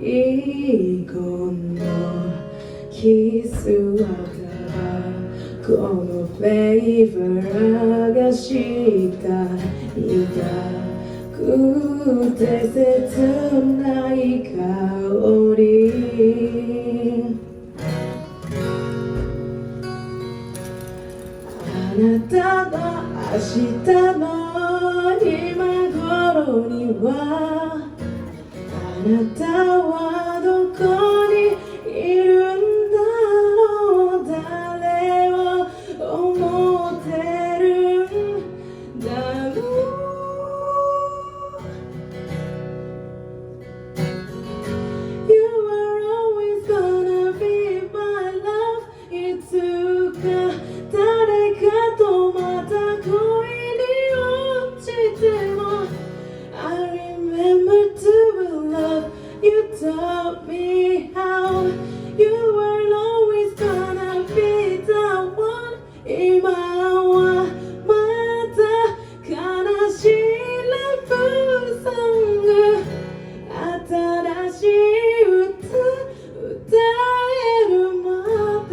いこのキスはタバコのフレーバーがした苦くて切ない香りあなたの明日の今頃にはあなたはどこにいるんだろう誰を思ってるんだろうYou are always gonna be my love いつか誰かとまた恋に落ちても I remember to love you taught me how You were always gonna be the one 今はまた悲しいラブソング新しい歌歌えるまで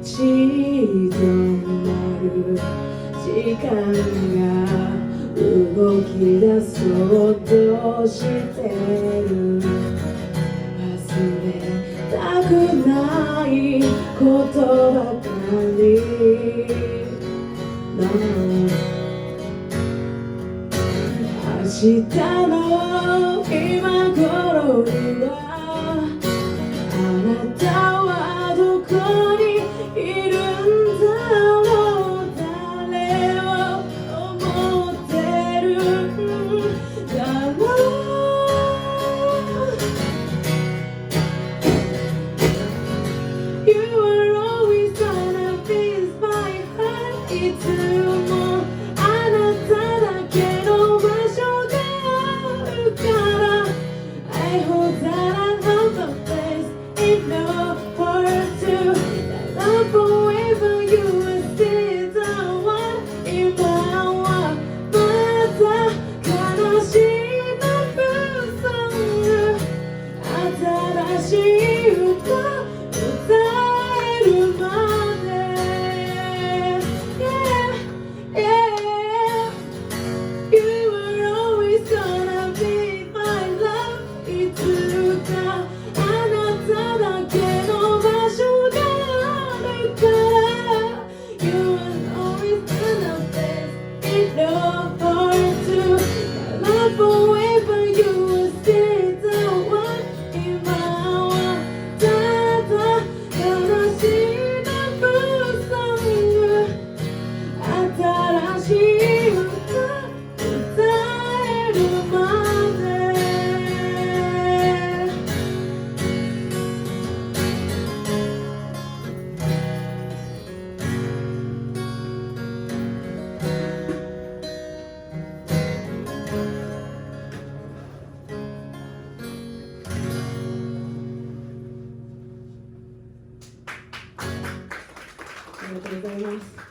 立ち止まる時間が動き出そうとしてる忘れたくないことばかり明日の今頃にはあなたはどこにいるんだろう誰を思ってるんだろうYou are always gonna be my heart いつもあなただけの場所があるから I hope that I have a place in your heart too That love forever you will stay the one 今はまた悲しいラブソング新しい歌歌えるまで Yeah, yeah You are always gonna be my love いつかあなただけの場所があるから You are always gonna be in your heart too That love forever you will stay the one 今はただ悲しいラブソング新しい歌歌えるまでありがとうございます。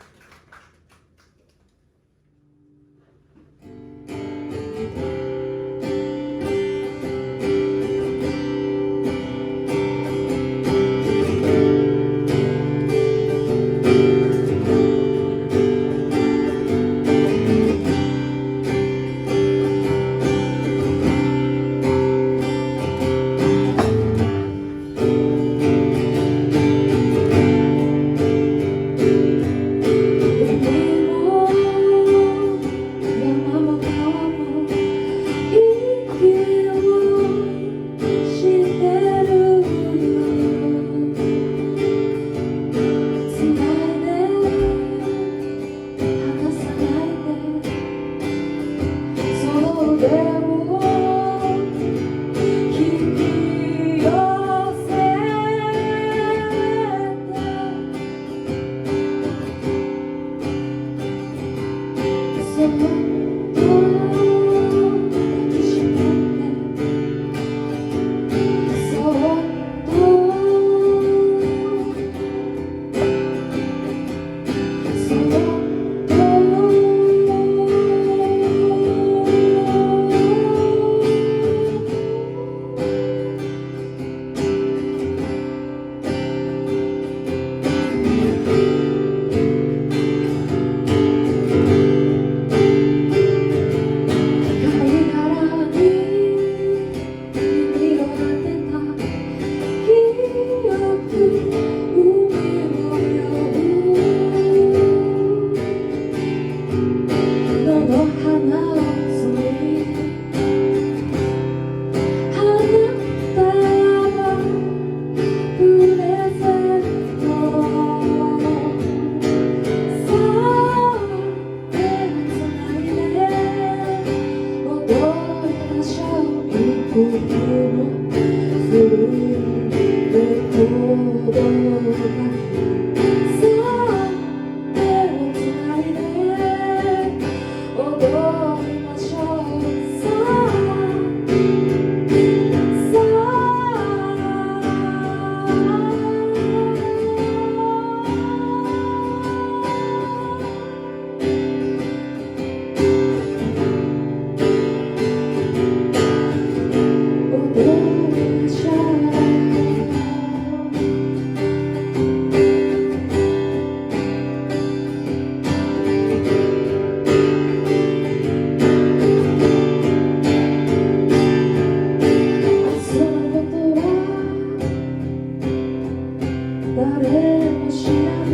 誰も知らぬ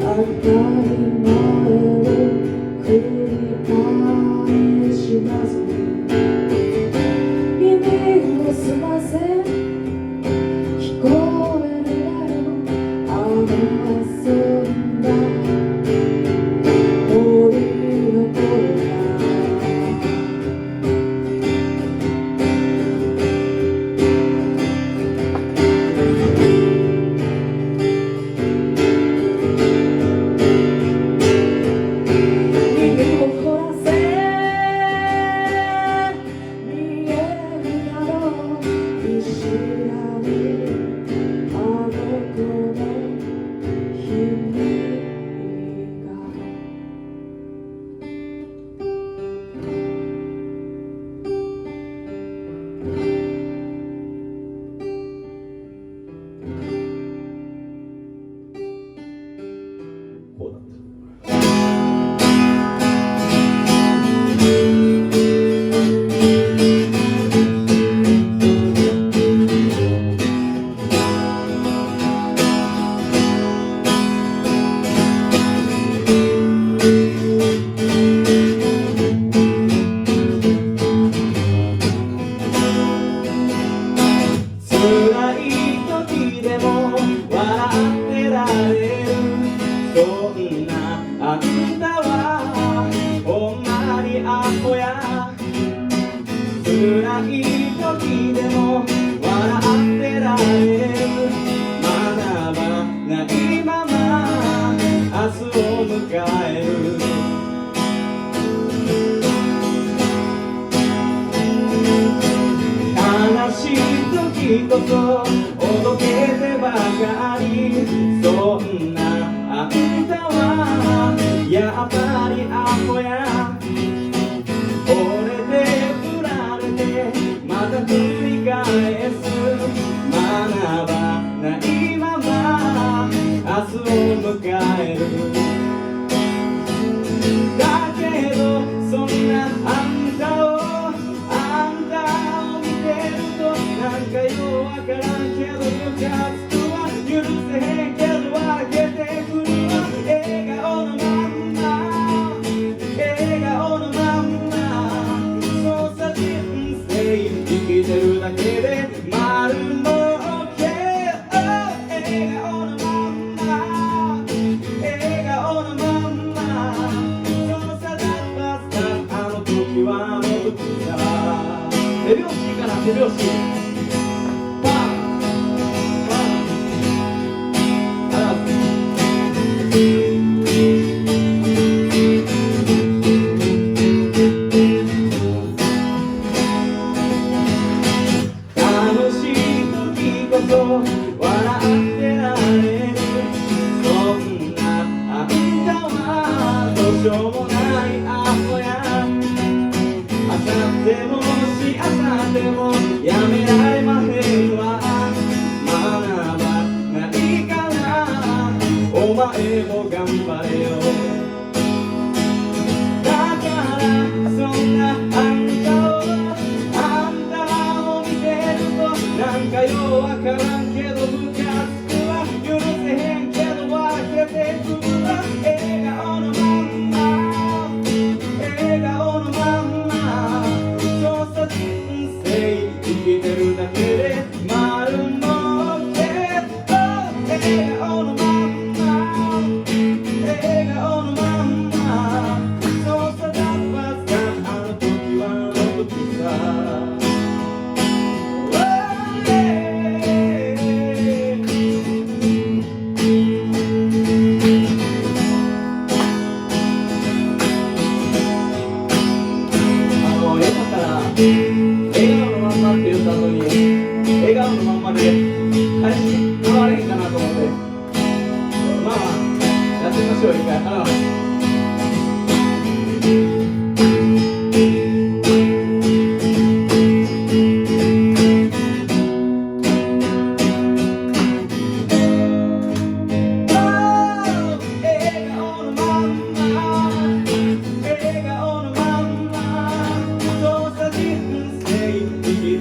当たり前を繰り返します耳を澄ませ聞こえるだろうあの遊んだ森の声が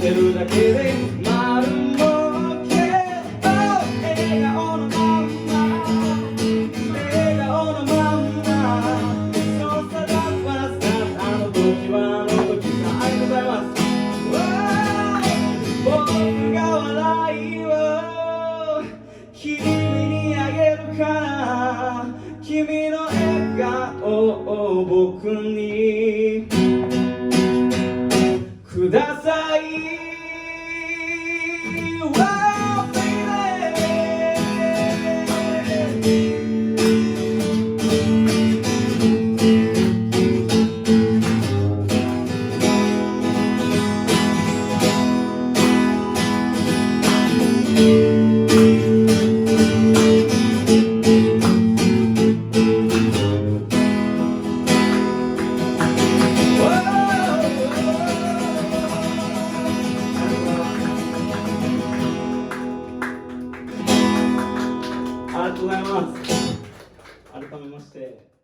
てるだけで丸儲け笑顔のま君にあげるから君の笑顔を僕にください。ありがとうございます。改めまして